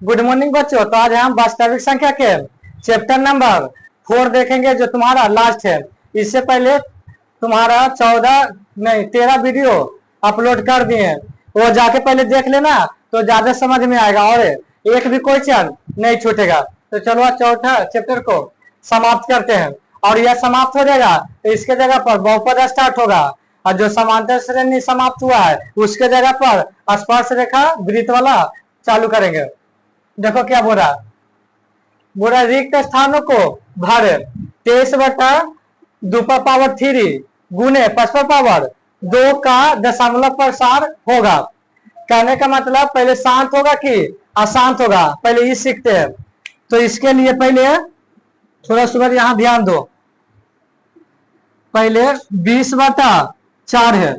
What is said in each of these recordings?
Good morning बच्चों। तो आज हम वास्तविक संख्या के चैप्टर नंबर 4 देखेंगे जो तुम्हारा लास्ट है। इससे पहले तुम्हारा 13 वीडियो अपलोड कर दिए, वो जाके पहले देख लेना तो ज्यादा समझ में आएगा और एक भी क्वेश्चन नहीं छूटेगा। तो चलो आज चौथा चैप्टर को समाप्त करते हैं और यह समाप्त हो जाएगा तो इसके जगह पर बहुपद स्टार्ट होगा और जो समांतर श्रेणी समाप्त हुआ है उसके जगह पर स्पर्श रेखा वृत्त वाला चालू करेंगे। देखो क्या बोल रहा रिक्त स्थानों को भरे 23/2 गुने 5/2 का दशमलव प्रसार होगा। कहने का मतलब पहले शांत होगा कि अशांत होगा, पहले ये सीखते हैं। तो इसके लिए पहले थोड़ा सुबह यहाँ ध्यान दो। पहले 20/4 है,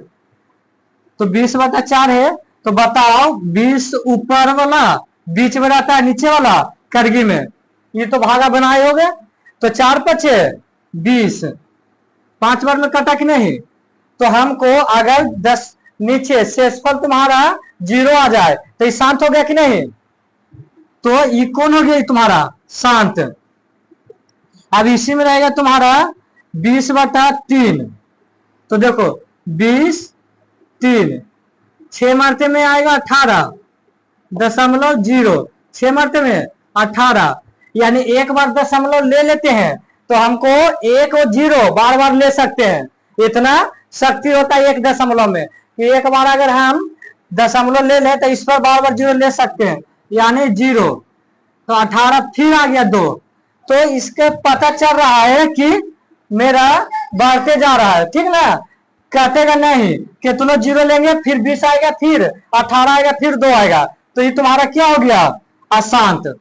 तो 20/4 है तो बताओ 20 ऊपर वाला बीच में रहता है, नीचे वाला करगी में, ये तो भागा बनाए हो गए। तो 4×5 = 20, 5 बार में कटा कि नहीं। तो हमको अगर 10 नीचे शेषफल तुम्हारा 0 आ जाए तो ये शांत हो गया कि नहीं। तो ये कौन हो गया तुम्हारा शांत। अब इसी में रहेगा तुम्हारा 20/3। तो देखो 20×3 6 मरते में आएगा 18.0, 6 मरते में 18, यानी एक बार दशमलव ले लेते हैं तो हमको 1 और 0 बार बार ले सकते हैं। इतना शक्ति होता है एक दशमलव में कि एक बार अगर हम दशमलव ले लें तो इस पर बार बार 0 ले सकते हैं, यानी 0। तो 18 फिर आ गया 2। तो इसके पता चल रहा है कि मेरा बढ़ते जा रहा है, ठीक ना। कटेगा नहीं, कितना 0 लेंगे फिर 20 आएगा, फिर 18 आएगा, फिर 2 आएगा। तो ये तुम्हारा क्या हो गया अशांत।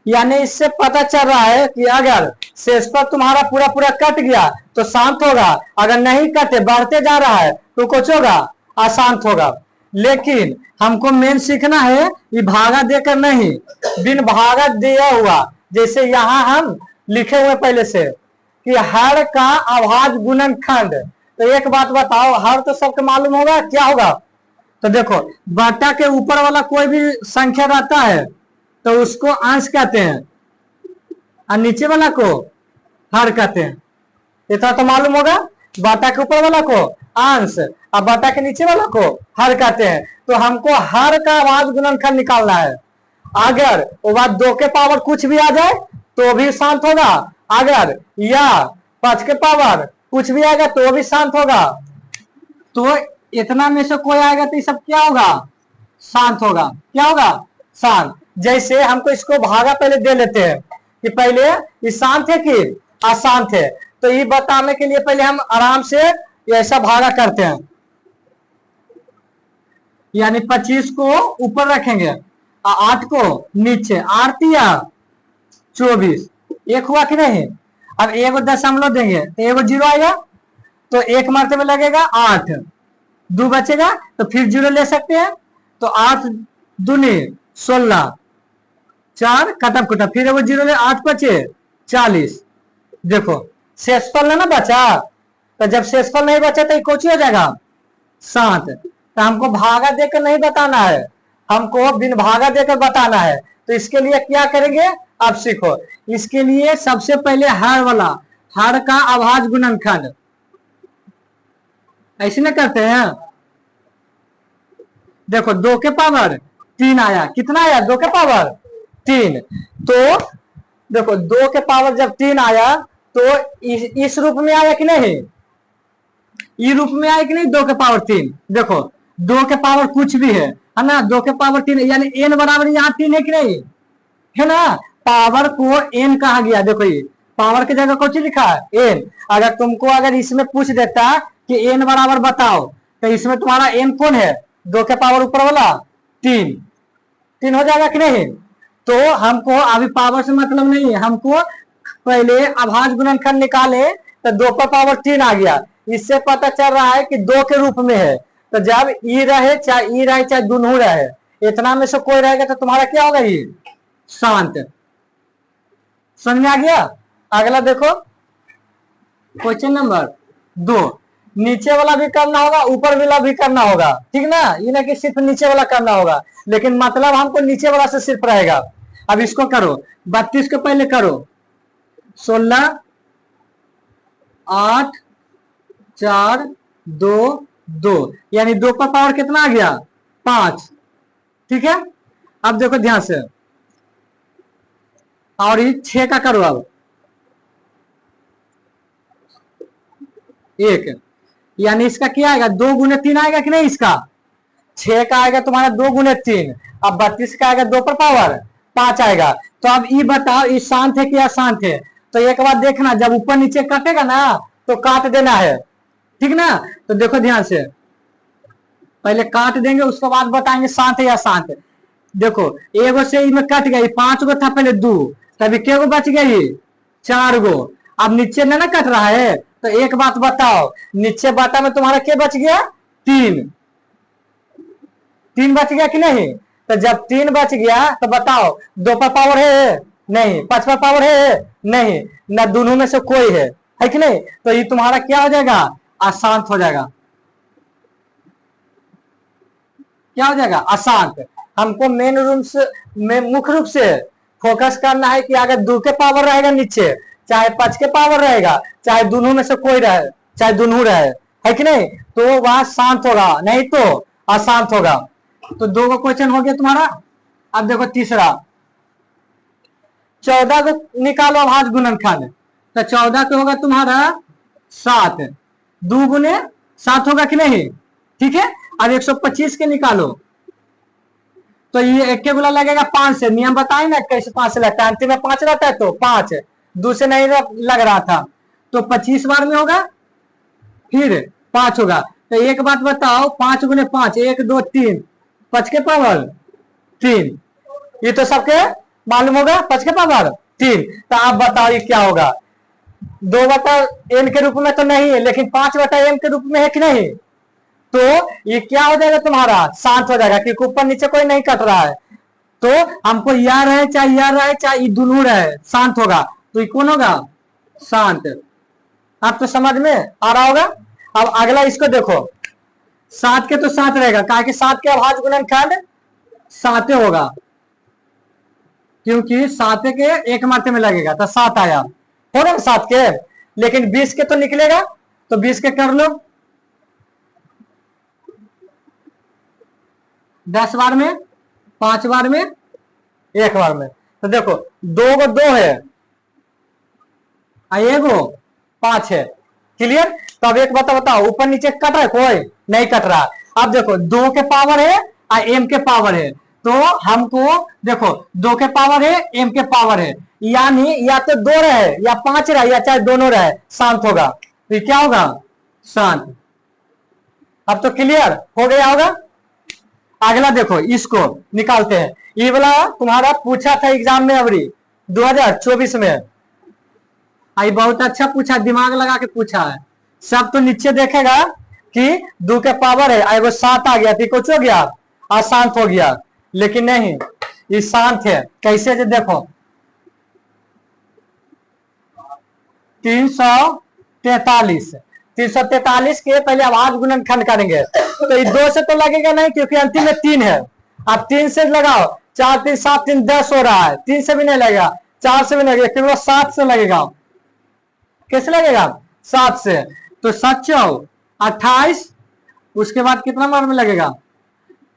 यानी इससे पता चल रहा है कि अगर शेषफल तुम्हारा पूरा पूरा कट गया तो शांत होगा, अगर नहीं कटे बढ़ते जा रहा है तो कुछ होगा अशांत होगा। लेकिन हमको मेन सीखना है ये भागा देकर नहीं, बिन भागा दिया हुआ। जैसे यहाँ हम लिखे हुए पहले से कि हर का अभाज्य गुणनखंड। तो एक बात बताओ, हर तो सबको मालूम होगा क्या होगा। तो देखो बटा के ऊपर वाला कोई भी संख्या रहता है तो उसको अंश कहते हैं और नीचे वाला को हर कहते हैं। इतना तो मालूम होगा। बटा के ऊपर वाला को अंश और बटा के नीचे वाला को हर कहते हैं। तो हमको हर का अभाज्य गुणनखंड निकालना है। अगर वो बात 2 के पावर कुछ भी आ जाए तो भी शांत होगा, अगर या 5 के पावर कुछ भी आएगा तो भी शांत होगा। तो इतना में से कोई आएगा तो ये सब क्या होगा शांत होगा। क्या होगा शांत। जैसे हमको इसको भागा पहले दे लेते हैं कि पहले ये शांत है कि अशांत है। तो ये बताने के लिए पहले हम आराम से ऐसा भागा करते हैं, यानी 25 को ऊपर रखेंगे और 8 को नीचे। 8 या 24 एक हुआ कि नहीं। अब 1 दशमलव देंगे तो 1 0 आएगा, तो 1 मरते में लगेगा 8, 2 बचेगा तो फिर 0 ले सकते हैं। तो 8 दूनी 16, 4 कटअप कटा, फिर 1 0 ले 8 बचे 40। देखो शेषफल ना बचा, तो जब शेषफल नहीं बचा तो कोची हो जाएगा 7। तो हमको भागा देकर नहीं बताना है, हमको बिन भागा देकर बताना है। तो इसके लिए क्या करेंगे आप सीखो। इसके लिए सबसे पहले हर वाला, हर का अभाज्य गुणनखंड ऐसे ना करते हैं। देखो 2 के पावर 3 आया, कितना आया 2 के पावर 3। तो देखो 2 के पावर जब 3 आया तो इस रूप में आया कि नहीं, ये रूप में आया कि नहीं 2 के पावर 3। देखो 2 के पावर कुछ भी है ना, 2 के पावर 3 यानी n बराबर यहाँ 3 है कि नहीं है ना। पावर को n कहा गया। देखो ये पावर की जगह कुछ लिखा है n। अगर तुमको अगर इसमें पूछ देता कि n बराबर बताओ तो इसमें तुम्हारा n कौन है 2 के पावर ऊपर वाला 3 हो जाएगा कि नहीं। तो हमको अभी पावर से मतलब नहीं है, हमको पहले अभाज्य गुणनखंड निकाले तो 2 पर पावर 3 आ गया। इससे पता चल रहा है कि 2 के रूप में है। तो जब ई रहे चाहे दोनों रहे, इतना में से कोई रहेगा तो तुम्हारा क्या होगा ये शांत। समझ में आ गया। अगला देखो क्वेश्चन नंबर 2। नीचे वाला भी करना होगा, ऊपर वाला भी करना होगा, ठीक ना, ये ना कि सिर्फ नीचे वाला करना होगा, लेकिन मतलब हमको नीचे वाला से सिर्फ रहेगा। अब इसको करो, 32 को पहले करो, 16 8 4 2 2, यानी 2 का पावर कितना आ गया 5, ठीक है। अब देखो ध्यान से, और ये 6 का करो, अब 1, यानी इसका क्या आएगा 2 गुने 3 आएगा कि नहीं, इसका 6 का आएगा तुम्हारा 2 गुने 3, अब 32 का आएगा 2 पर पावर 5 आएगा। तो अब ये बताओ ये शांत है कि अशांत है। तो एक बार देखना, जब ऊपर नीचे कटेगा ना तो काट देना है, ठीक ना। तो देखो ध्यान से, पहले काट देंगे उसके बाद बताएंगे शांत है या अशांत है। देखो एगो से इसमें कट गई, 5 गो था पहले 2, तभी के गो बच गई 4 गो। अब नीचे ना कट रहा है, तो एक बात बताओ, नीचे बाटा में तुम्हारा क्या बच गया 3, 3 बच गया कि नहीं। तो जब 3 बच गया तो बताओ 2 पर पावर है नहीं, 5 पर पावर है नहीं, ना दोनों में से कोई है कि नहीं। तो ये तुम्हारा क्या हो जाएगा अशांत हो जाएगा, क्या हो जाएगा अशांत। हमको मेन रूम से मुख्य रूप से फोकस करना है कि अगर 2 के पावर रहेगा नीचे, चाहे 5 के पावर रहेगा, चाहे दोनों में से कोई रहे, चाहे दोनों रहे, है कि नहीं, तो वह शांत होगा, नहीं तो अशांत होगा। तो 2 का क्वेश्चन हो गया तुम्हारा। अब देखो तीसरा, 14 को निकालो अभाज्य गुणनखंड। तो 14 को होगा तुम्हारा 7, 2 गुने 7 होगा कि नहीं, ठीक है। अब 125 के निकालो, तो ये एक के गुना लगेगा 5 से, नियम बताए ना कैसे 5 से लगता है, अंतिम में 5 रहता है तो 5, 2 से नहीं लग रहा था, तो 25 बार में होगा, फिर 5 होगा। तो एक बात बताओ, 5 गुने 5, 1 2 3, 5 के पावर 3, ये तो सबके मालूम होगा, 5 के पावर 3। तो आप बताओ ये क्या होगा, 2/n के रूप में तो नहीं है, लेकिन 5/m के रूप में है कि नहीं। तो ये क्या हो जाएगा तुम्हारा शांत हो जाएगा, क्योंकि ऊपर नीचे कोई नहीं कट रहा है। तो हमको यह रहे चाहे यह रहे चाहे ये दोनों रहे, शांत होगा। तो ये कौन होगा शांत। आप तो समझ में आ रहा होगा। अब अगला इसको देखो, 7 के तो 7 रहेगा, कहा कि 7 के अभाज्य गुणनखंड 7 होगा, क्योंकि 7 के एक मात्रा में लगेगा तो 7 आया, होगा ना 7 के। लेकिन 20 के तो निकलेगा, तो 20 के कर लो, 10 बार में, 5 बार में, 1 बार में। तो देखो 2 को 2 है, एगो 5 है, क्लियर। तो अब एक बात बताओ, ऊपर नीचे कट रहा है कोई नहीं कट रहा। अब देखो 2 के पावर है और m के पावर है, तो हमको देखो 2 के पावर है m के पावर है, यानी या तो 2 रहे या 5 रहे या चाहे दोनों रहे, शांत होगा। तो ये क्या होगा शांत। अब तो क्लियर हो गया होगा। अगला देखो इसको निकालते हैं, ये वाला तुम्हारा पूछा था एग्जाम में अबरी 2024 में, आई बहुत अच्छा पूछा, दिमाग लगा के पूछा है। सब तो नीचे देखेगा कि 2 के पावर है, एगो 7 आ गया, कुछ हो गया अशांत हो गया, लेकिन नहीं ये शांत है। कैसे जो देखो 343, 343 के पहले अभाज्य गुणनखंड करेंगे, तो ये 2 से तो लगेगा नहीं, क्योंकि अंतिम में 3 है। अब 3 से लगाओ, 4 3 7 3 10 हो रहा है, 3 से भी नहीं लगेगा, 4 से भी नहीं लगेगा, केवल 7 से लगेगा। कैसे लगेगा 7 से, तो 7 4 28, उसके बाद कितना बार में लगेगा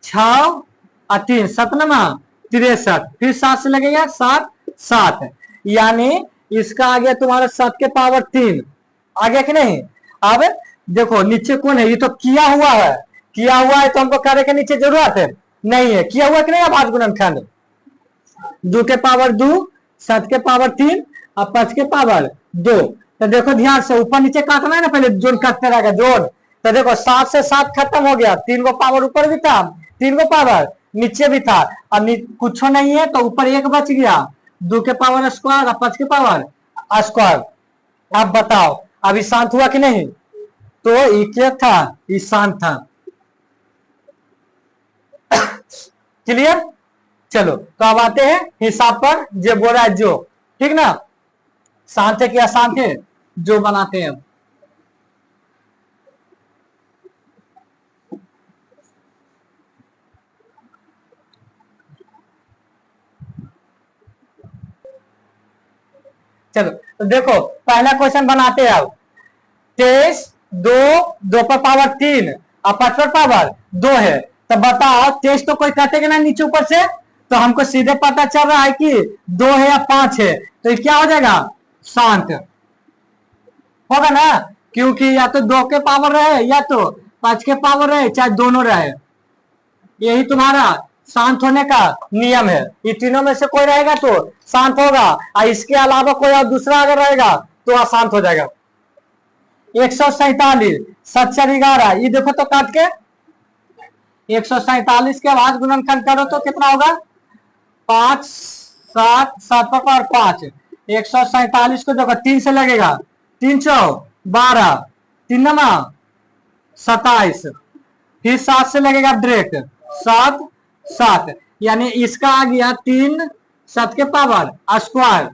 6 और 3 7 63, फिर 7 से लगेगा 7 7, यानी इसका आ गया तुम्हारा 7 के पावर 3 आ गया कि नहीं। अब देखो नीचे कौन है, ये तो किया हुआ है, किया हुआ है तो हमको करे के नीचे जरूरत है नहीं है, किया हुआ कि नहीं अभाज्य गुणनखंड। 2 के पावर 2, 7 के पावर 3 और 5 के पावर 2। तो देखो ध्यान से ऊपर नीचे काटना है ना, पहले जोन काटते रहेगा जोन। तो देखो 7 से 7 खत्म हो गया, 3 को पावर ऊपर भी था, 3 को पावर नीचे भी था, अब कुछ नहीं है तो ऊपर 1 बच गया, 2 के पावर स्क्वायर और 5 के पावर स्क्वायर। आप बताओ अभी शांत हुआ कि नहीं। तो ये क्या था, ये शांत था। क्लियर। चलो तो अब आते हैं हिसाब पर, जो बोल रहा है जो, ठीक ना, शांत है कि अशांत है जो बनाते हैं। चलो तो देखो पहला क्वेश्चन बनाते हैं अब। 23 2 2 पर पावर 3 और 5 पर पावर 2 है, तो बताओ 23 तो कोई काटेगा ना नीचे ऊपर से, तो हमको सीधे पता चल रहा है कि 2 है या 5 है, तो ये क्या हो जाएगा शांत होगा ना, क्योंकि या तो 2 के पावर रहे या तो 5 के पावर रहे, चाहे दोनों रहे, यही तुम्हारा शांत होने का नियम है। ये तीनों में से कोई रहेगा तो शांत होगा, और इसके अलावा कोई और दूसरा अगर रहेगा तो अशांत हो जाएगा। 147 7 4 11, ये देखो तो काट के 147 के बाद गुणनखंड करो तो कितना होगा 5 7 7 पर पावर 5। 147 को देखो 3 से लगेगा, 3 4 12, 3 9 27, फिर 7 से लगेगा डायरेक्ट 7 7, यानी इसका आ गया 3 7 के पावर स्क्वायर।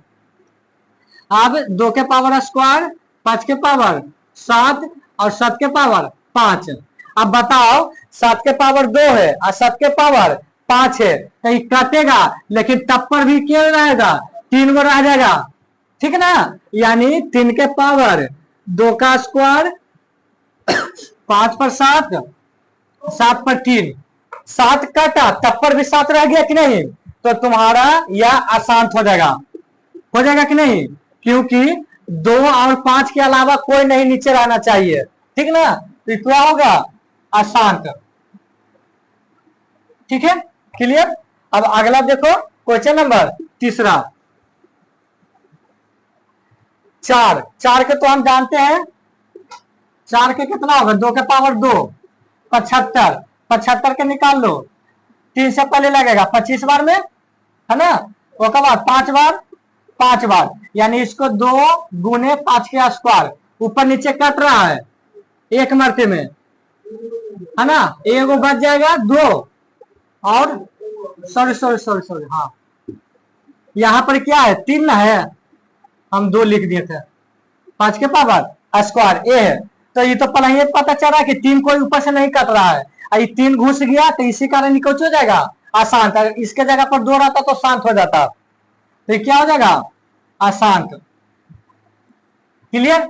अब 2 के पावर स्क्वायर, 5 के पावर 7 और 7 के पावर 5। अब बताओ 7 के पावर 2 है और 7 के पावर 5 है, कहीं कटेगा लेकिन तब पर भी क्या रहेगा 3 गो रह जाएगा, ठीक ना, यानी 3 के पावर 2 का स्क्वायर 5 पर 7 7 पर 3, 7 काटा तब पर भी 7 रह गया कि नहीं, तो तुम्हारा यह अशांत हो जाएगा कि नहीं, क्योंकि 2 और 5 के अलावा कोई नहीं नीचे रहना चाहिए, ठीक ना, तो क्या होगा अशांत। ठीक है क्लियर। अब अगला देखो क्वेश्चन नंबर तीसरा। 4 के तो हम जानते हैं, 4 के कितना होगा 2 के पावर 2 75, 75 के निकाल लो, 3 से पहले लगेगा 25 बार में है ना, उसके बाद 5 बार 5 बार, यानी इसको 2 गुने 5 के स्क्वायर, ऊपर नीचे कट रहा है एक मरते में है ना, एगो बच जाएगा 2 और सॉरी हाँ यहाँ पर क्या है 3 ना है, हम 2 लिख दिए थे, 5 के पावर स्क्वायर ए है, तो ये तो पहले ही पता चल रहा है कि 3 कोई ऊपर से नहीं कट रहा है, ये 3 घुस गया तो इसी कारण निकोच हो जाएगा अशांत, अगर इसके जगह पर 2 रहता तो शांत हो जाता, तो क्या हो जाएगा अशांत। क्लियर।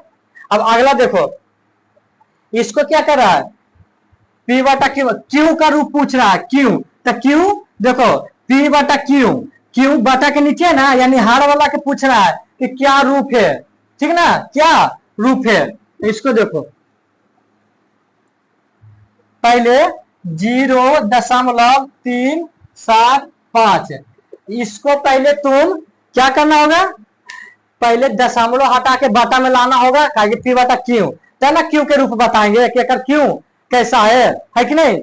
अब अगला देखो, इसको क्या कर रहा है P बटा Q का रूप पूछ रहा है, क्यू, तो Q देखो P बटा Q बटा के नीचे ना, यानी हर वाला के पूछ रहा है कि क्या रूप है, ठीक ना, क्या रूप है, तो इसको देखो पहले 0.375, इसको पहले तुम क्या करना होगा, पहले दशमलव हटा के बटा में लाना होगा, P बटा Q, तो ना Q के रूप बताएंगे कि Q कैसा है कि नहीं।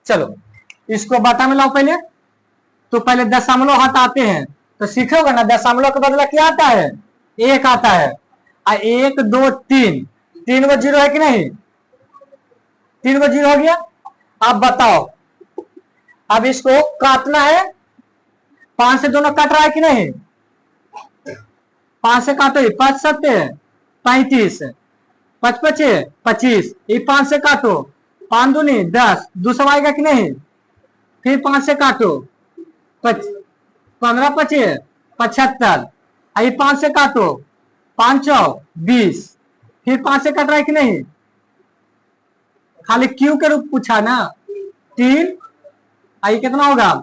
चलो इसको बटा में लाओ पहले, तो पहले दशमलव हटाते हैं, तो सीखोगे ना दशमलव के बदला क्या आता है 1 आता है, 1 2 3 3 गो 0 है कि नहीं, 3 गो 0 हो गया। अब बताओ, अब इसको काटना है, 5 से दोनों काट रहा है कि नहीं, 5 से काटो, 5 7 35, 5 5 25, ये 5 से काटो, 5 दूनी 10, 200 आएगा कि नहीं, फिर 5 से काटो 15 25 75, ये 5 से काटो 5 4 20, फिर 5 से कट रहा है कि नहीं, खाली Q के रूप पूछा ना, 3, आई कितना होगा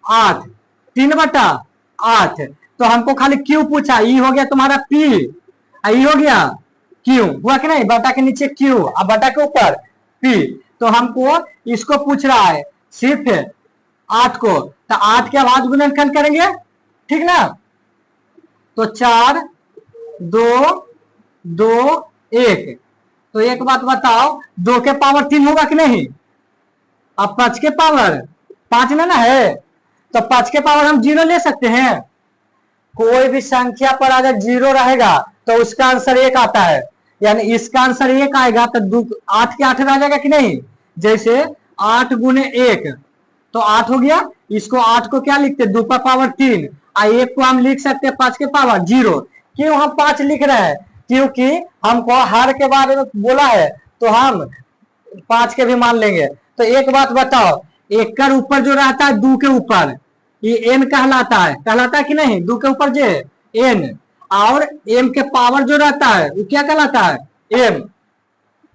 8, 3 बटा 8, तो हमको खाली Q पूछा, ये हो गया तुम्हारा P, ये हो गया Q, हुआ कि नहीं, बटा के नीचे Q और बटा के ऊपर P, तो हमको इसको पूछ रहा है सिर्फ 8 को, तो 8 के बाद गुणनखंड करेंगे, ठीक ना, तो 4 2 2 1, तो एक बात बताओ 2 के पावर 3 होगा कि नहीं, अब 5 के पावर 5 ना है, तो 5 के पावर हम 0 ले सकते हैं, कोई भी संख्या पर अगर 0 रहेगा तो उसका आंसर 1 आता है, यानी इसका आंसर 1 आएगा, तो 8 के 8 रह जाएगा कि नहीं, जैसे 8 गुने 1 तो 8 हो गया, इसको 8 को क्या लिखते 2 पर पावर 3, और 1 को हम लिख सकते हैं 5 के पावर 0, क्यों हम 5 लिख रहे हैं, क्योंकि हमको हर के बारे में बोला है, तो हम 5 के भी मान लेंगे। तो एक बात बताओ, 1 का ऊपर जो रहता है 2 के ऊपर, ये एन कहलाता है कि नहीं, दो के ऊपर जे एन, और एम के पावर जो रहता है वो क्या कहलाता है, एम,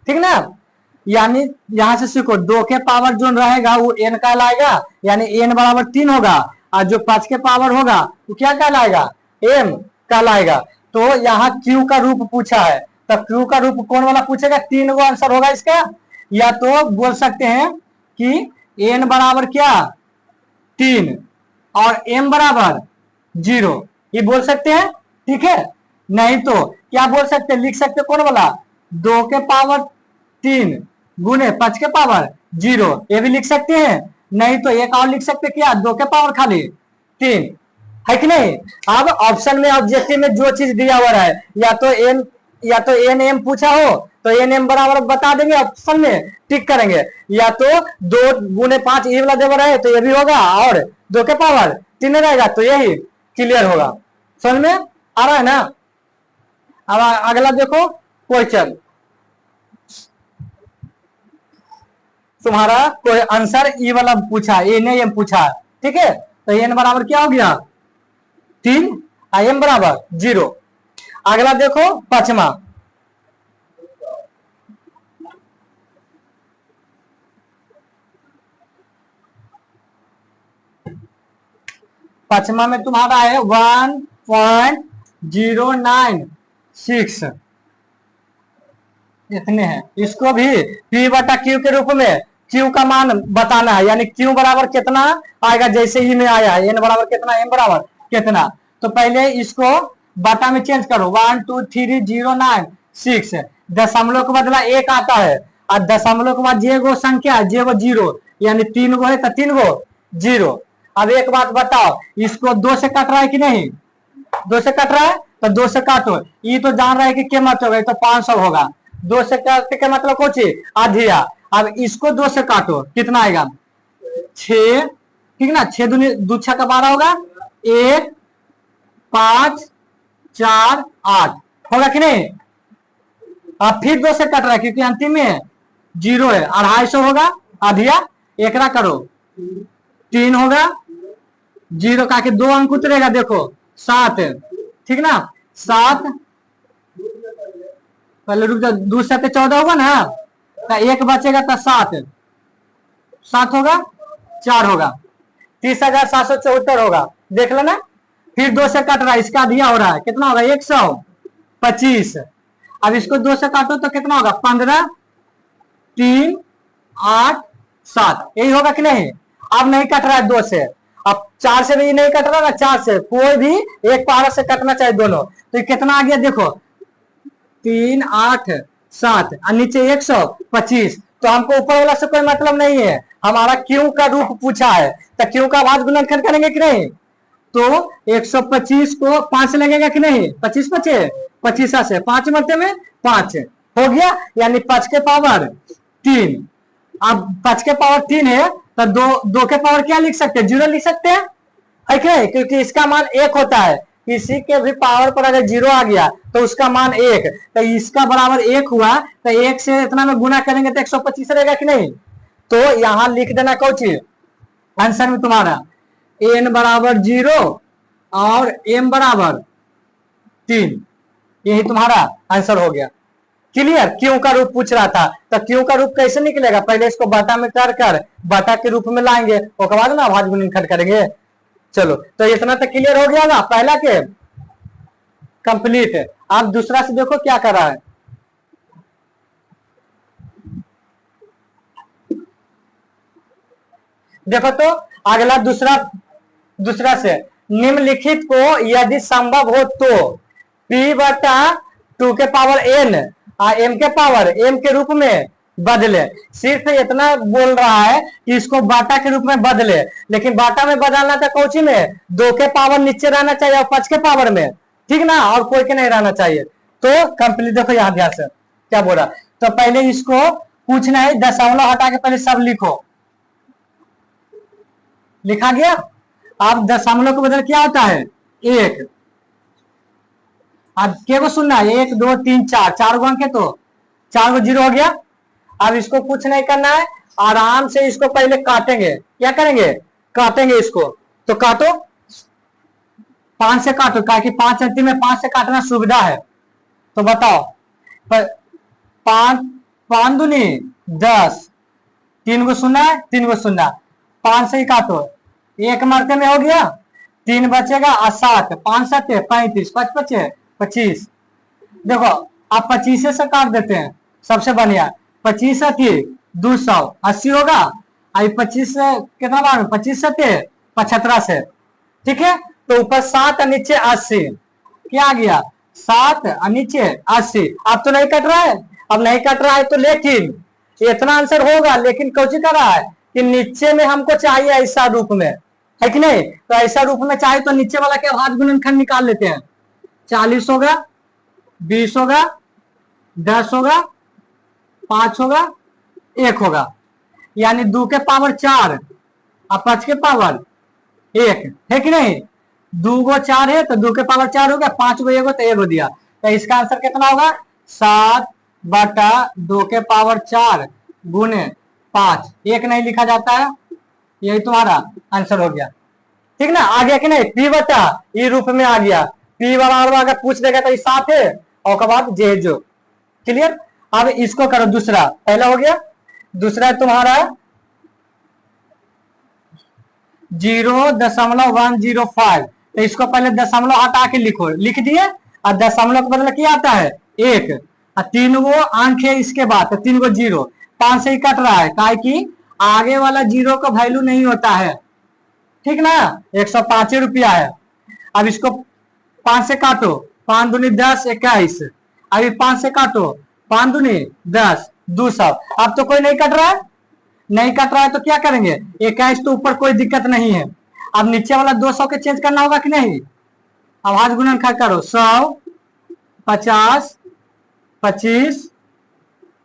ठीक ना। यानी यहां से सीखो, दो के पावर जो रहेगा वो एन कहलाएगा, यानी एन बराबर 3 होगा, और जो 5 के पावर होगा वो क्या कहलाएगा, एम कहलाएगा। तो यहाँ क्यू का रूप पूछा है, तो क्यू का रूप कौन वाला पूछेगा, 3 गो आंसर होगा इसका। या तो बोल सकते हैं कि एन बराबर क्या 3 और एम बराबर 0, ये बोल सकते हैं, ठीक है। नहीं तो क्या बोल सकते हैं, लिख सकते कौन वाला, 2 के पावर 3 गुने 5 के पावर 0, ये भी लिख सकते हैं। नहीं तो एक और लिख सकते क्या, 2 के पावर खाली 3, है कि नहीं। अब ऑप्शन में ऑब्जेक्टिव में जो चीज दिया हुआ है, या तो एन एम पूछा हो तो एन एम बराबर बता देंगे, ऑप्शन में टिक करेंगे। या तो 2 गुने 5 ये वाला देवर है तो ये भी होगा, और 2 के पावर 3 रहेगा, तो यही क्लियर होगा। समझ में आ रहा है ना। अब अगला देखो क्वेश्चन, तुम्हारा कोई आंसर ई वाला पूछा, ए ने एम पूछा, ठीक है। तो एन बराबर क्या हो गया 3, एम बराबर 0। अगला देखो पांचवा, पांचवा में तुम्हारा है 1.096, इतने हैं। इसको भी P बटा Q के रूप में Q का मान बताना है, यानी Q बराबर कितना आएगा, जैसे ही में आया है N बराबर कितना, M बराबर कितना। तो पहले इसको बटा में चेंज करो, 12309 दशमलव के बदला 1 आता है, और दशमलव के बाद जे गो संख्या जे गो 0, यानी 3 गो है तो 3 गो 0। अब एक बात बताओ, इसको 2 से कट रहा है कि नहीं, 2 से कट रहा है तो 2 से काटो, ये तो जान रहा है कि क्या मतलब है, तो 500 होगा। 2 से काटने का मतलब कुछ आधिया। अब इसको 2 से काटो, कितना आएगा 6, ठीक ना, 6 दूनी 6 का 12 होगा, 1 5 4 8 होगा कि नहीं। अब फिर 2 से कट रहा है क्योंकि अंतिम में 0 है, 250 होगा, आधिया एकरा करो, 3 होगा, 0 का के 2 अंक उतरेगा, देखो 7, ठीक ना, 7 पहले रुक जाओ, 2 से 14 होगा ना, तो 1 बचेगा तो 7 होगा, 4 होगा, 30,774 होगा, देख लेना। फिर 2 से कट रहा है, इसका दिया हो रहा है, कितना होगा 125। अब इसको 2 से काटो तो कितना होगा 15 3 8 7, यही होगा कि नहीं। अब नहीं कट रहा है 2 से, अब 4 से भी नहीं कट रहा ना, 4 से कोई भी एक पहाड़ से कटना चाहिए दोनों, तो कितना आ गया देखो 3 8 7 और नीचे 125। तो हमको ऊपर वाला से कोई मतलब नहीं है, हमारा क्यों का रूप पूछा है, तो क्यों का भाज्य गुणनखंड करेंगे कि नहीं। तो 125 को 5 लगेगा कि नहीं, 25 बचे 25 से 5 मरते में 5 हो गया, यानी 5 के पावर 3। अब 5 के पावर 3 है तो 2 के पावर क्या लिख सकते हैं, 0 लिख सकते हैं, क्योंकि इसका मान 1 होता है, किसी के भी पावर पर अगर 0 आ गया तो उसका मान 1, तो इसका बराबर 1 हुआ, तो 1 से इतना में गुना करेंगे तो 125 रहेगा कि नहीं। तो यहां लिख देना कुछ आंसर में तुम्हारा n बराबर 0 और m बराबर 3, यही तुम्हारा आंसर हो गया। क्लियर, क्यों का रूप पूछ रहा था, तो क्यों का रूप कैसे निकलेगा, पहले इसको बाटा में कर बाटा के रूप में लाएंगे, उसके बाद ना भाज्य गुणनखंड करेंगे। चलो, तो इतना तो क्लियर हो गया ना, पहला के कंप्लीट है। आप दूसरा से देखो क्या कर रहा है, देखो तो अगला दूसरा से, निम्नलिखित को यदि संभव हो तो p बटा 2 के पावर n और m के पावर m के रूप में बदले। सिर्फ इतना बोल रहा है कि इसको बाटा के रूप में बदले, लेकिन बाटा में बदलना था कौची में, 2 के पावर नीचे रहना चाहिए और 5 के पावर में, ठीक ना, और कोई के नहीं रहना चाहिए। तो कंप्लीट देखो यहाँ ध्यान से क्या बोल रहा, तो पहले इसको पूछना है, दशमलव हटा के पहले सब लिखो, लिखा गया। अब दशमलव के बदल क्या होता है 1, अब क्या को सुनना है 1 2 3 4, 4 गो अंक है तो 4 गो 0 हो गया। अब इसको कुछ नहीं करना है, आराम से इसको पहले काटेंगे, क्या करेंगे काटेंगे इसको, तो काटो, 5 से काटो, क्या कि 5 अंतिम में 5 से काटना सुविधा है। तो बताओ, 5 5 दूनी 10, 3 गो शून्य है, 3 गो शून्य, 5 से ही काटो, एक मरते में हो गया, 3 बचेगा और 7, 5 7 35, 5 5 25। देखो आप 25 से काट देते हैं, सबसे बढ़िया। 25 अथी 280 होगा, आई 25 से कितना बार में, 25 सत्य 75 से, ठीक है। तो ऊपर 7 और नीचे 80, क्या आ गया 7 और नीचे 80। अब तो नहीं कट रहा है, अब नहीं कट रहा है तो लेकिन इतना आंसर होगा, लेकिन कौची कर रहा है कि नीचे में हमको चाहिए ऐसा रूप में, है कि नहीं। तो ऐसा रूप में चाहिए तो नीचे वाला के अभाज्य गुणनखंड निकाल लेते हैं। 40 होगा, 20 होगा, 10 होगा, 5 होगा, 1 होगा, यानी 2 के पावर 4 और 5 के पावर 1, है कि नहीं। 2 गो 4 है तो 2 के पावर 4 हो गया, 5 गो 1 हो तो 1 हो दिया। तो इसका आंसर कितना होगा 7/2 के पावर 4 गुने 5, 1 नहीं लिखा जाता है, यही तुम्हारा आंसर हो गया, ठीक ना। आ गया कि नहीं, पी बटा ई रूप में आ गया। पी बराबर अगर पूछ देगा तो 7 है और के बाद जे जो, क्लियर। अब इसको करो दूसरा, पहला हो गया, दूसरा तुम्हारा 0.105। तो इसको पहले दशमलव हटा के लिखो, लिख दिए, और दशमलव के बदले क्या आता है 1, और 3 गो अंक है इसके बाद, तो 3 गो 0, 5 से ही कट रहा है, क्या कि आगे वाला 0 का वैल्यू नहीं होता है, ठीक ना। 105 रुपया है। अब इसको 5 से काटो, 5 दूनी 10 21, अभी 5 से काटो, 5 दूनी 10 200। अब तो कोई नहीं कट रहा है, नहीं कट रहा है तो क्या करेंगे 21, तो ऊपर कोई दिक्कत नहीं है। अब नीचे वाला 200 के चेंज करना होगा कि नहीं। अभाज्य गुणनखंड करो, 100 50 25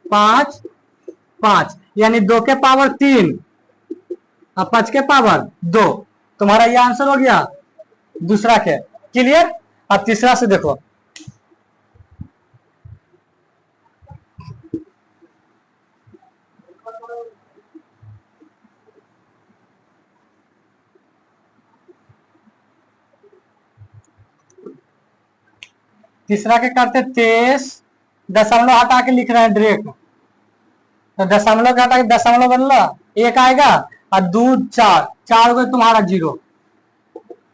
5 5, यानी 2 के पावर 3 और 5 के पावर 2। तुम्हारा ये आंसर हो गया दूसरा के, क्लियर। अब तीसरा से देखो, तीसरा के करते 23, दशमलव हटा के लिख रहे हैं डायरेक्ट, तो दशमलव का हटा के दशमलव बनला 1 आएगा, और 2 4, 4 गो तुम्हारा 0,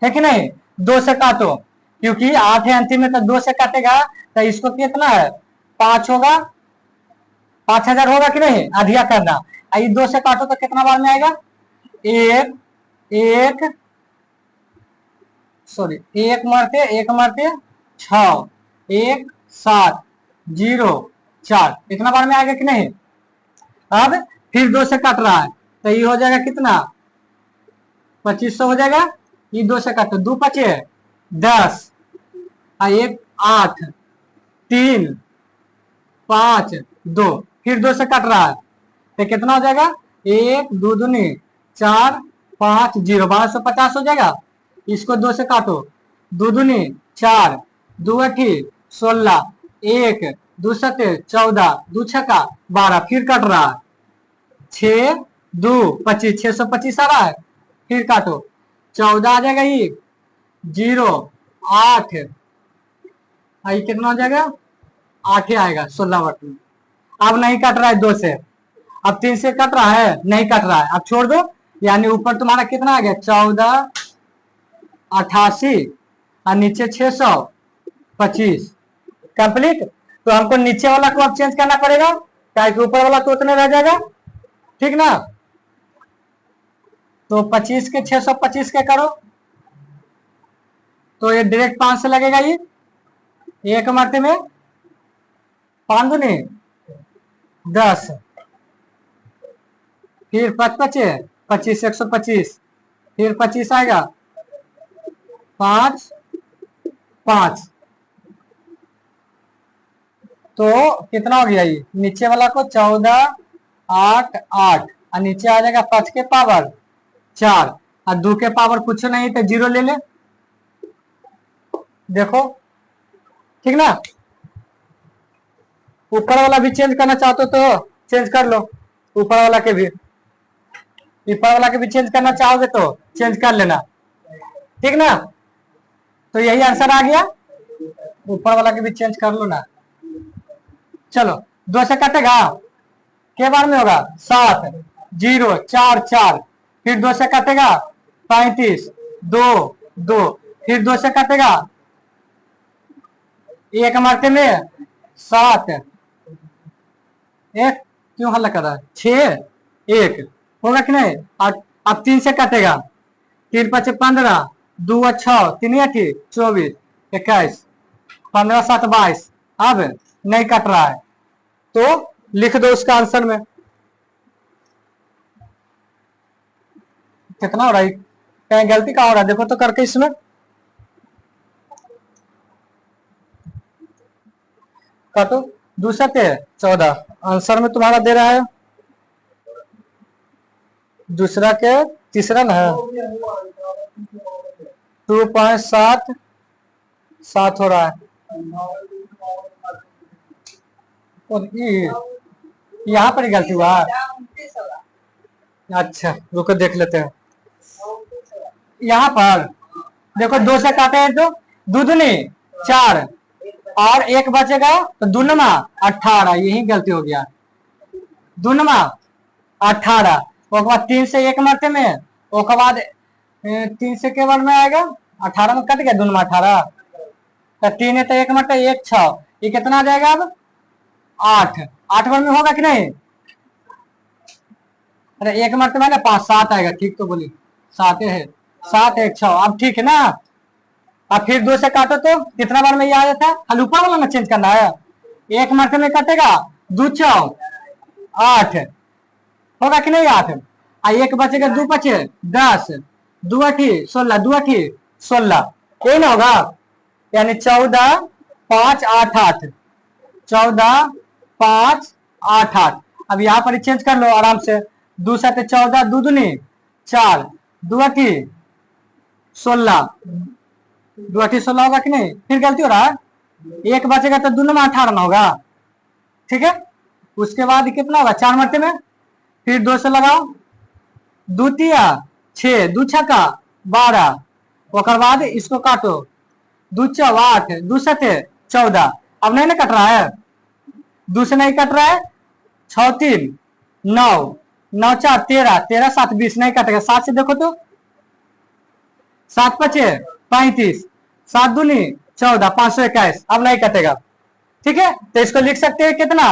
है कि नहीं। 2 से काटो, क्योंकि 8 है अंतिम में, तो 2 से काटेगा तो इसको कितना है 5 होगा, 5000 होगा कि नहीं, अधिया करना। आई 2 से काटो तो कितना बार में आएगा 1 1, सॉरी 1 मरते 1 मरते 6, 1 7 0 4, इतना बार में आएगा कि नहीं। अब फिर 2 से काट रहा है तो ये हो जाएगा कितना 2500 हो जाएगा। ये 2 से काटो, 2 5 10, 1 8 3 5 2, फिर 2 से काट रहा है तो कितना हो जाएगा 1 2 दूनी 4 5 0, 1250 हो जाएगा। इसको 2 से काटो, 2 दूनी 4, 2 अठी 16, 1 2 सते 14, 2 छक्का 12, फिर कट रहा है 6 2 25, 625 आ रहा है, फिर काटो 14 आ जाएगा, ये 0 8, आई कितना हो जाएगा 8 आएगा 16 वट में। अब नहीं कट रहा है 2 से, अब 3 से कट रहा है, नहीं कट रहा है, अब छोड़ दो, यानी ऊपर तुम्हारा कितना आ गया 14 88 और नीचे 625 कंप्लीट। तो हमको नीचे वाला को अब चेंज करना पड़ेगा, क्या कि ऊपर वाला तो उतने रह जाएगा, ठीक ना। तो 25 के 625 के करो तो ये डायरेक्ट 5 से लगेगा, ये एक मरते में 5 दूनी 10, फिर 5 5 25 125, फिर 25 आएगा 5 5, तो कितना हो गया ये नीचे वाला को 14 8 8, और नीचे आ जाएगा 5 के पावर 4 और 2 के पावर कुछ नहीं तो 0 ले ले, देखो ठीक ना। ऊपर वाला भी चेंज करना चाहते हो तो चेंज कर लो, ऊपर वाला के भी, ऊपर वाला के भी चेंज करना चाहोगे तो चेंज कर लेना, ठीक ना। तो यही आंसर आ गया। ऊपर वाला के भी चेंज कर लो ना। चलो 2 से कटेगा, के बार में होगा 7, 0, 4, 4, फिर 2 से कटेगा 35, 2, 2, फिर 2 से कटेगा, एक मारते में 7, एक क्यों हल्ला कर रहा है, 6, 1 होगा कि नहीं। अब 3 से कटेगा, 3 5 15, 2 6, 3 8 24, 21, 15 7 22। अब नहीं कट रहा है तो लिख दो उसका आंसर में। कितना हो रहा है, कहीं गलती कहाँ हो रहा है देखो तो करके इसमें। काटो, दूसरा के 14 आंसर में तुम्हारा दे रहा है, दूसरा के तीसरा ना है 2.7 7 हो रहा है। और यहाँ पर ही गलती हुआ। अच्छा रुको देख लेते हैं। यहाँ पर देखो 2 से काटे हैं तो दूधनी 4 और 1 बचेगा तो दुनमा 18, यही गलती हो गया। दुनमा 18, उसके बाद 3 से 1 मरते में, उसके बाद 3 से के बार में आएगा 18 में कट गया, दुनमा 18, तो 3 है तो 1 मरते 1 6, ये कितना आ जाएगा अब 8, 8 बार में होगा कि नहीं। अरे 1 मरते में ना 5 7 आएगा, ठीक तो बोली 7 है, 7 1 6। अब ठीक है ना। अब फिर 2 से काटो तो कितना बार में ये आ जाता है, हल ऊपर वाला में चेंज करना है। 1 मरते में कटेगा 2 6 8 होगा कि नहीं 8, और 1 बचेगा 2 5 10, 2 8 16, 2 8 16, यही ना होगा। यानी 14 5 8 8, 14 5 8 8। अब यहाँ पर चेंज कर लो आराम से, 2 7 14, 2 दूनी 4, 2 8 16, 2 8 16 होगा कि नहीं। फिर गलती हो रहा है, 1 बचेगा तो 2 में 18 ना होगा, ठीक है। उसके बाद कितना होगा 4 मरते में, फिर 2 से लगाओ, 2 तिया 6, 2 छक्का 12, उसके बाद इसको काटो, 2 4 8, 2 7 14। अब नहीं ना कट रहा है, 2 से नहीं कट रहा है, 6 3 9, 9 4 13, 13 7 20, नहीं कटेगा। 7 से देखो तो 7 5 35, 7 दूनी 14, 521, अब नहीं कटेगा, ठीक है। तो इसको लिख सकते हैं कितना,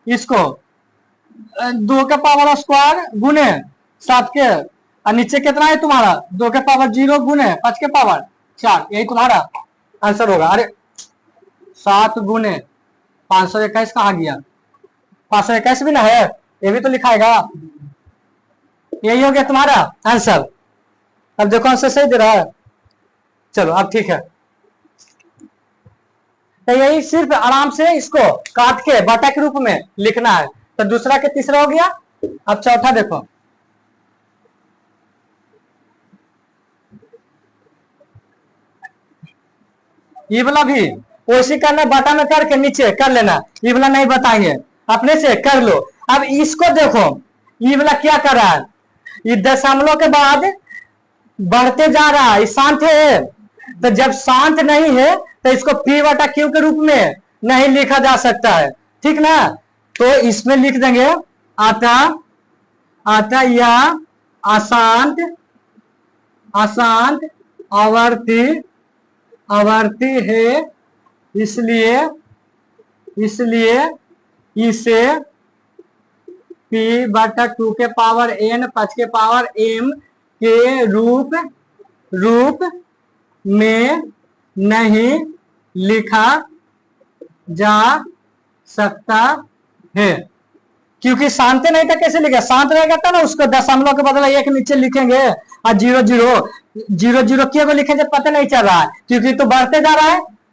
इसको 2 के पावर स्क्वायर गुने 7 के, और नीचे कितना है तुम्हारा 2 के पावर 0 गुने 5 के पावर 4, यही तुम्हारा आंसर होगा। अरे 7 गुने 521 कहा गया, 521 भी ना है, ये भी तो लिखाएगा। यही हो गया तुम्हारा आंसर। अब देखो आंसर सही दे रहा है। चलो अब ठीक है, तो यही सिर्फ आराम से इसको काट के बटा के रूप में लिखना है। तो दूसरा के तीसरा हो गया। अब चौथा देखो, ये वाला भी वैसे करना, बटा में करके नीचे कर लेना, ये वाला नहीं बताएंगे, अपने से कर लो। अब इसको देखो, ये वाला क्या कर रहा है, ये दशमलव के बाद बढ़ते जा रहा है, शांत है। तो जब शांत नहीं है तो इसको पी बटा क्यू के रूप में नहीं लिखा जा सकता है, ठीक ना। तो इसमें लिख देंगे अतः यह अशांत अशांत आवर्ती आवर्ती है, इसलिए इसलिए इसे पी बटा 2 के पावर एन 5 के पावर एम के रूप में नहीं लिखा जा सकता है। क्योंकि शांत नहीं था, कैसे लिखा, शांत रहेगा था ना, उसको दशमलव के बदला एक नीचे लिखेंगे और 0 0 0 0 क्यों को लिखेंगे पता नहीं चल रहा है, क्योंकि तो बढ़ते जा रहा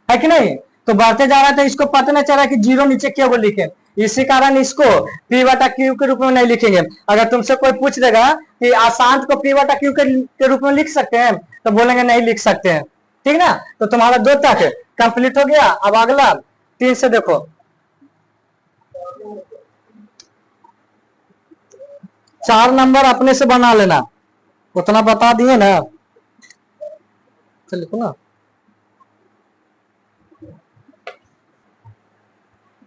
है कि नहीं। तो बढ़ते जा रहा है तो इसको पता नहीं चल रहा है कि 0 नीचे क्यों को लिखे, इसी कारण इसको पी बटा क्यू के रूप में नहीं लिखेंगे। अगर तुमसे कोई पूछ देगा कि अशांत को पी बटा क्यू के रूप में लिख सकते हैं, तो बोलेंगे नहीं लिख सकते हैं, ठीक ना। तो तुम्हारा 2 तक कंप्लीट हो गया। अब अगला 3 से देखो, 4 नंबर अपने से बना लेना, उतना बता दिए ना। चल लिखो ना।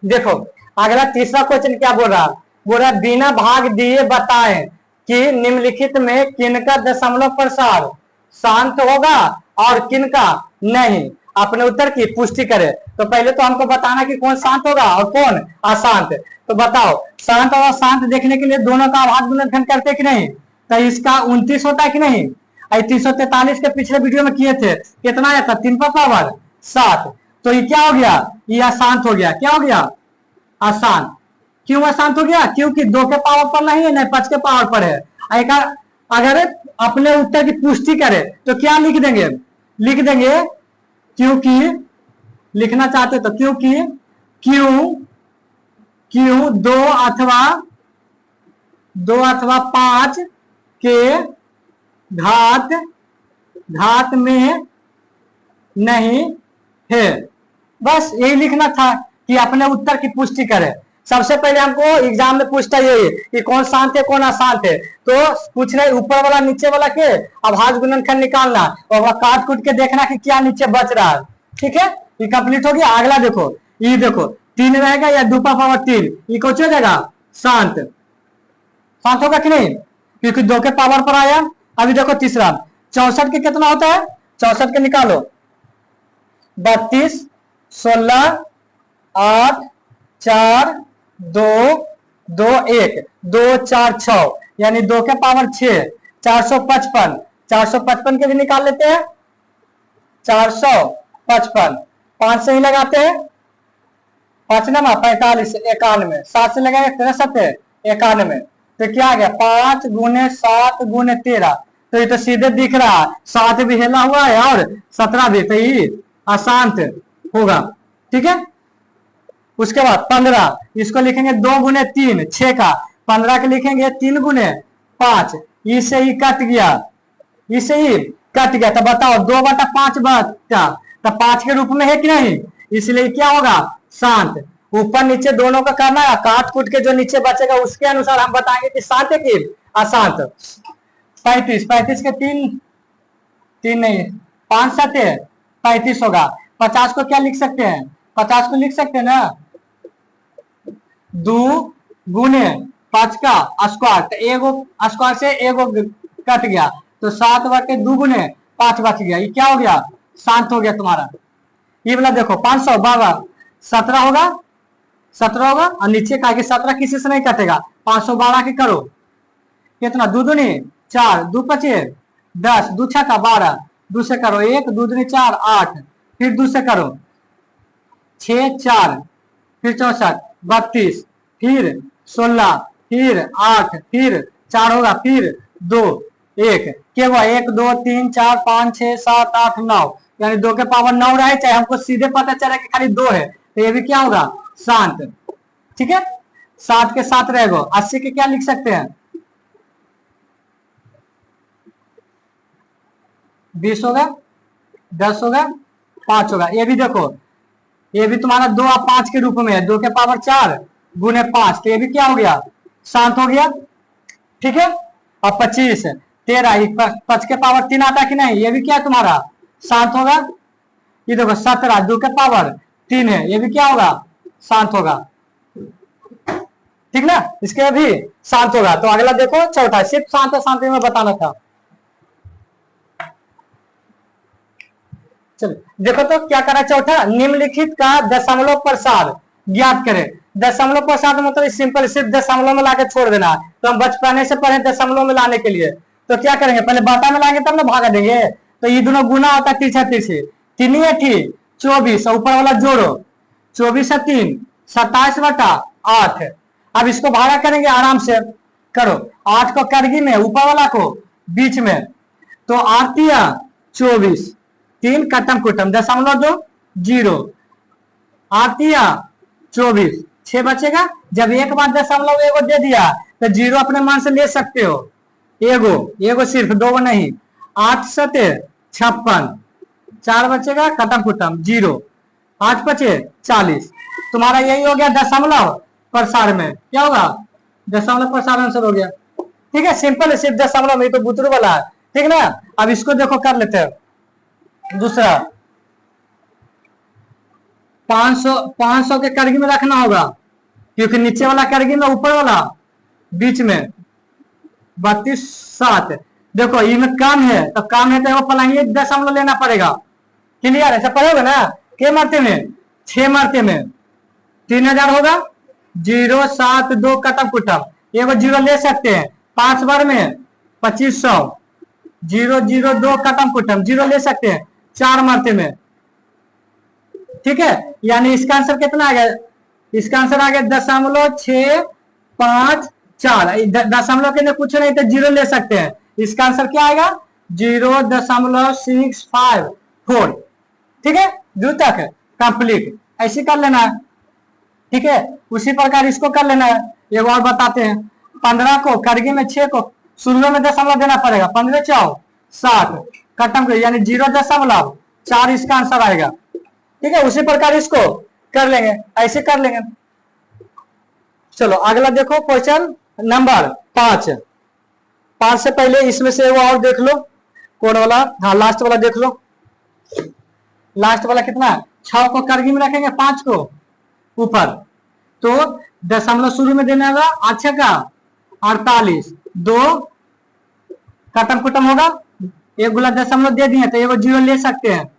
देखो अगला तीसरा क्वेश्चन क्या बोल रहा, बोल रहा बिना भाग दिए बताएं कि निम्नलिखित में किनका दशमलव प्रसार शांत होगा और किनका नहीं। अपने उत्तर की पुष्टि करें। तो पहले तो हमको बताना कि कौन शांत होगा और कौन अशांत। तो बताओ शांत और अशांत देखने के लिए दोनों का आभाज्य गुणनखंड करते कि नहीं। तो इसका 29 होता है कि नहीं। 343 के पिछले वीडियो में किए थे, कितना आया था 3 का पावर 7। तो ये क्या हो गया, ये अशांत हो गया। क्या हो गया, अशांत। क्यों अशांत हो गया, क्योंकि 2 के पावर पर नहीं है, नहीं 5 के पावर पर है। अगर अपने उत्तर की पुष्टि करें तो क्या लिख देंगे, लिख देंगे क्योंकि, लिखना चाहते तो क्योंकि क्यों 2 अथवा 5 के घात में नहीं है। बस यही लिखना था कि अपने उत्तर की पुष्टि करें। सबसे पहले हमको एग्जाम में पूछता यही कि कौन शांत है कौन अशांत है। तो पूछ रहे ऊपर वाला नीचे वाला के अभाज्य गुणनखंड निकालना और काट कूट के देखना कि क्या नीचे बच रहा है। ठीक है, ये कंप्लीट हो गया। अगला देखो, ये देखो 3 रहेगा या 2 का पावर 3, ये कौन हो जाएगा, शांत। शांत होगा कि नहीं, क्योंकि 2 के पावर पर आया। अभी देखो तीसरा 64 के कितना होता है, 64 के निकालो 32 16 8 4 2 2 1 2 4 6 यानी 2 के पावर 6 455। 455 के भी निकाल लेते हैं, 455 5 से ही लगाते हैं, 5 नमा 45 91, 7 से लगाएंगे 63 91। तो क्या आ गया 5 गुने 7 गुने 13। तो ये तो सीधे दिख रहा है 7 भी हिला हुआ है और 17 भी, तो ये अशांत होगा। ठीक है, उसके बाद 15 इसको लिखेंगे 2 गुने 3 6 का, 15 के लिखेंगे 3 गुने 5, इससे ही कट गया, इससे ही कट गया। तो बताओ 2/5 बचा, तो 5 के रूप में है कि नहीं, इसलिए क्या होगा, शांत। ऊपर नीचे दोनों का करना है, काट कूट के जो नीचे बचेगा उसके अनुसार हम बताएंगे कि शांत है कि अशांत। 35 के 3 नहीं 5 7 35 होगा। 50 को क्या लिख सकते हैं, 50 को लिख सकते हैं ना 2 गुने 5 का स्क्वायर, तो एगो स्क्वायर से एगो कट गया, तो 7/2 गुने 5 बच गया। ये क्या हो गया, शांत हो गया तुम्हारा। ये वाला देखो 500 12 17 होगा, 17 होगा और नीचे का 17 किसी से नहीं कटेगा। 512 के करो कितना, 2 दूनी 4 2 पचे 10 2 छक्का 12, 2 से करो 1 2 दूनी 4 8, फिर 2 से करो 6 4, फिर 64 32, फिर 16, फिर 8, फिर 4 होगा, फिर 2 1 क्या हुआ 1 2 3 4 5 6 7 8 9, यानी 2 के पावर 9 रहे, चाहे हमको सीधे पता चला कि खाली 2 है, तो ये भी क्या होगा, शांत। ठीक है, 7 के 7 रहेगा। 80 के क्या लिख सकते हैं, 20 होगा, 10 होगा, 5 होगा। ये भी देखो, ये भी तुम्हारा 2 और 5 के रूप में है, 2 के पावर 4 गुने 5, तो ये भी क्या हो गया, शांत हो गया। ठीक है, और 25 13 5 के पावर 3 आता कि नहीं, ये भी क्या है तुम्हारा, शांत होगा। ये देखो 17 2 के पावर 3 है, ये भी क्या होगा, शांत होगा। ठीक ना, इसके भी शांत होगा। तो अगला देखो चौथा, सिर्फ शांत शांति में बताना था। चलो देखो तो क्या करा चौथा, निम्नलिखित का दशमलव प्रसार ज्ञात करें। दशमलव प्रसार मतलब सिंपल सिर्फ दशमलव में लाके छोड़ देना। तो हम बचपने से पढ़े दशमलव में लाने के लिए, तो क्या करेंगे, पहले बाटा में लाएंगे तब ना भागा देंगे। तो ये दोनों गुना होता है 3 3 24, ऊपर वाला जोड़ो 24 से 3 27/8। अब इसको भागा करेंगे आराम से, करो 8 को करगी में, ऊपर वाला को बीच में, तो 8 24 3 कटम कुटम 0.2 0 8 24 6 बचेगा। जब एक बार 0.1 दे दिया तो 0 अपने मन से ले सकते हो, एगो सिर्फ 2 नहीं। 8 7 56 4 बचेगा, कटम कुटम 0 8 5 40। तुम्हारा यही हो गया दशमलव प्रसार में, क्या होगा, दशमलव प्रसार आंसर हो गया। ठीक है, सिंपल है, सिर्फ दशमलव में, तो बुतरू वाला है। ठीक ना, अब इसको देखो कर लेते हैं दूसरा 500 के करगी में रखना होगा, क्योंकि नीचे वाला करगी में ऊपर वाला बीच में 32.7। देखो इनमें कम है तो कम है तो पलाइए 10 लेना पड़ेगा। क्लियर, ऐसा पड़ेगा ना। के मारते में 6 मारते में 3000 होगा। 072 कटम कुटम, एगो जीरो ले सकते हैं 5 बार में 2500। 002 कटम कुटम जीरो ले सकते हैं 4 मारते में। ठीक है, यानी इसका आंसर कितना आ गया? इसका आंसर आ गया 0.654। दशमलव के लिए कुछ नहीं तो जीरो ले सकते हैं। इसका आंसर क्या आएगा? 0.654। ठीक है, दूर तक कंप्लीट ऐसे कर लेना है। ठीक है, उसी प्रकार इसको कर लेना है। एक और बताते हैं, 15 को करगी में 6 को शुरू में दशमलव देना पड़ेगा। 15 4 7 खत्म कर, यानी 0.4 इसका आंसर आएगा। ठीक है, उसी प्रकार इसको कर लेंगे, ऐसे कर लेंगे। चलो अगला देखो, क्वेश्चन नंबर 5 से पहले इसमें से वो और देख लो, कौन वाला? हाँ, लास्ट वाला देख लो। लास्ट वाला कितना? 6 को करगी में रखेंगे, 5 को ऊपर, तो दशमलव शुरू में देना होगा। अच्छा का 48 2 खत्म कुटम होगा। एक गुला दशमलव दे दिए तो एगो जीरो ले सकते हैं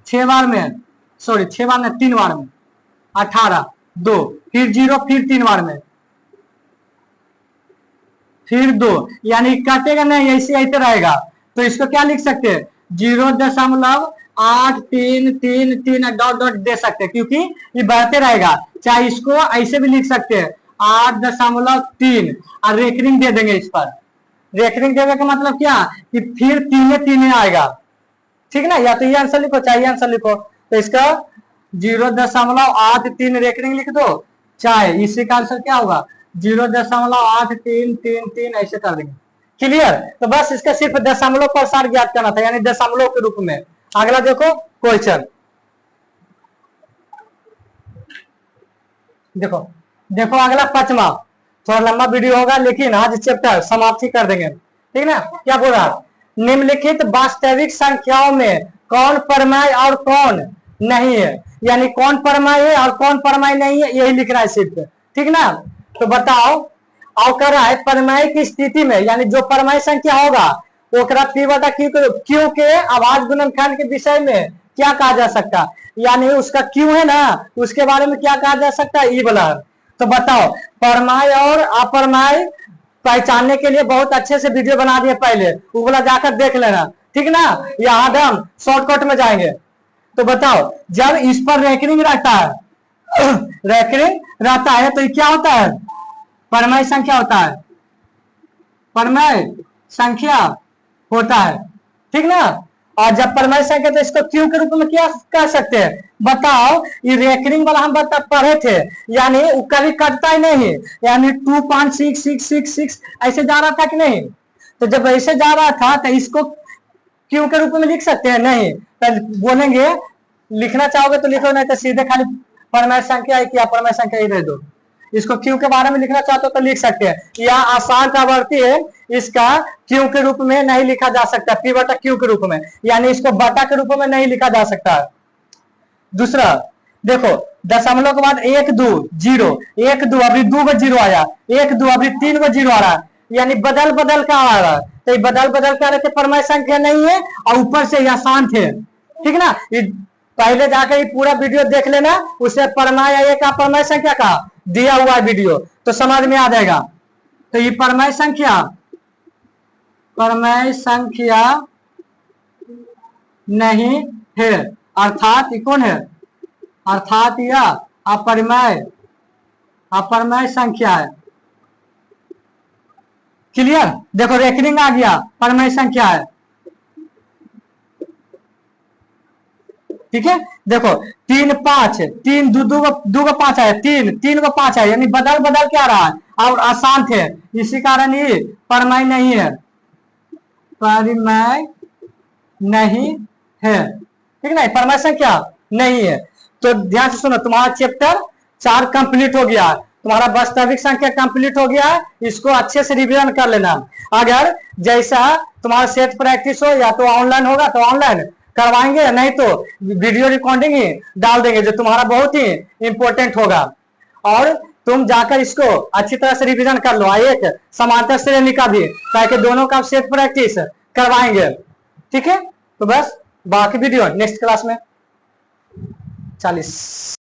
6 बार में, सॉरी 6 बार में 3 बार में 18 2, फिर 0, फिर 3 बार में, फिर 2, यानी काटेगा नहीं, ऐसे ऐसे रहेगा। तो इसको क्या लिख सकते हैं? 0.833 डॉट डॉट दे सकते हैं, क्योंकि ये बढ़ते रहेगा। चाहे इसको ऐसे भी लिख सकते हैं 8.3 और रेकरिंग दे देंगे इस पर। रेकरिंग देने का मतलब क्या कि फिर 3 आएगा। ठीक ना, या तो ये आंसर लिखो चाहे ये आंसर लिखो। तो इसका 0.83 रेकरिंग लिख दो, चाहे इसी का आंसर क्या होगा 0.8333 ऐसे कर देंगे। क्लियर, तो बस इसका सिर्फ दशमलव पर सार ज्ञात करना था, यानी दशमलव के रूप में। अगला देखो क्वेश्चन, देखो देखो अगला 5वां, थोड़ा लंबा वीडियो होगा लेकिन आज चैप्टर समाप्ति कर देंगे। ठीक ना, क्या बोल रहा? निम्नलिखित वास्तविक संख्याओं में कौन परमाय और कौन नहीं है, यानी कौन परमाय है और कौन परमाय नहीं है, यही लिखना है सिर्फ। ठीक ना, तो बताओ। और कर रहा है परमाय की स्थिति में, यानी जो परमाय संख्या होगा ओकरा P बटा Q के आवाज गुणनखंड के विषय में क्या कहा जा सकता है, यानी उसका Q है ना, उसके बारे में क्या कहा जा सकता है? ई वाला। तो बताओ, परमाय और अपरमाय पहचानने के लिए बहुत अच्छे से वीडियो बना दिए पहले, वो वाला जाकर देख लेना। ठीक ना, यहाँ हम शॉर्टकट में जाएंगे। तो बताओ, जब इस पर रेकरिंग रहता है रेकरिंग रहता है तो ये क्या होता है? परमाय संख्या होता है, परमाय संख्या होता है। ठीक ना, और जब परमाय संख्या तो इसको क्यू के रूप में क्या कह सकते हैं? बताओ, ये रेकरिंग वाला हम पढ़े थे, यानी कभी कटता ही नहीं, यानी 2.6666 ऐसे जा रहा था कि नहीं? तो जब ऐसे जा रहा था तो इसको क्यू के रूप में लिख सकते हैं? नहीं, तो बोलेंगे लिखना चाहोगे तो लिखो, नहीं तो सीधे खाली परमाय संख्या है कि अपरमाय संख्या ही रह दो। इसको क्यू के बारे में लिखना चाहते हो तो लिख सकते हैं। यह आसान प्रवृत्ति है, इसका क्यू के रूप में नहीं लिखा जा सकता, P बटा Q के रूप में, यानी इसको बटा के रूप में नहीं लिखा जा सकता। दूसरा देखो, दशमलव के बाद 1 2 0 1 2, अभी 2 को 0 आया, 1 2 अभी 3 को 0 आ रहा है, यानी बदल बदल का आ रहा है। तो ये बदल बदल का रहते परमाय संख्या नहीं है, और ऊपर से यह शांत है। ठीक ना, ये पहले जाकर पूरा वीडियो देख लेना, उसे परमाय एक अपरमाय संख्या का दिया हुआ है वीडियो, तो समझ में आ जाएगा। तो ये परमाय संख्या नहीं है, अर्थात ये कौन है? अर्थात यह अपरमाय संख्या है। क्लियर, देखो रेकरिंग आ गया, परमाय संख्या है। ठीक है, देखो 3 5 3 2 को 5 है, 3 को 5 है, यानी बदल बदल के आ रहा है और अशांत है, इसी कारण ये परमाय नहीं है, परमाय नहीं है। ठीक ना, परमाय संख्या नहीं है। तो ध्यान से सुनो, तुम्हारा चैप्टर 4 कंप्लीट हो गया, तुम्हारा वास्तविक संख्या कंप्लीट हो गया। इसको अच्छे से रिवीजन कर लेना। अगर जैसा तुम्हारा सेट प्रैक्टिस हो या तो ऑनलाइन होगा तो ऑनलाइन, करवाएंगे, नहीं तो वीडियो रिकॉर्डिंग ही डाल देंगे जो तुम्हारा बहुत ही इंपॉर्टेंट होगा। और तुम जाकर इसको अच्छी तरह से रिवीजन कर लो, एक समांतर श्रेणी का भी, ताकि दोनों का सेट प्रैक्टिस करवाएंगे। ठीक है, तो बस बाकी वीडियो नेक्स्ट क्लास में। 40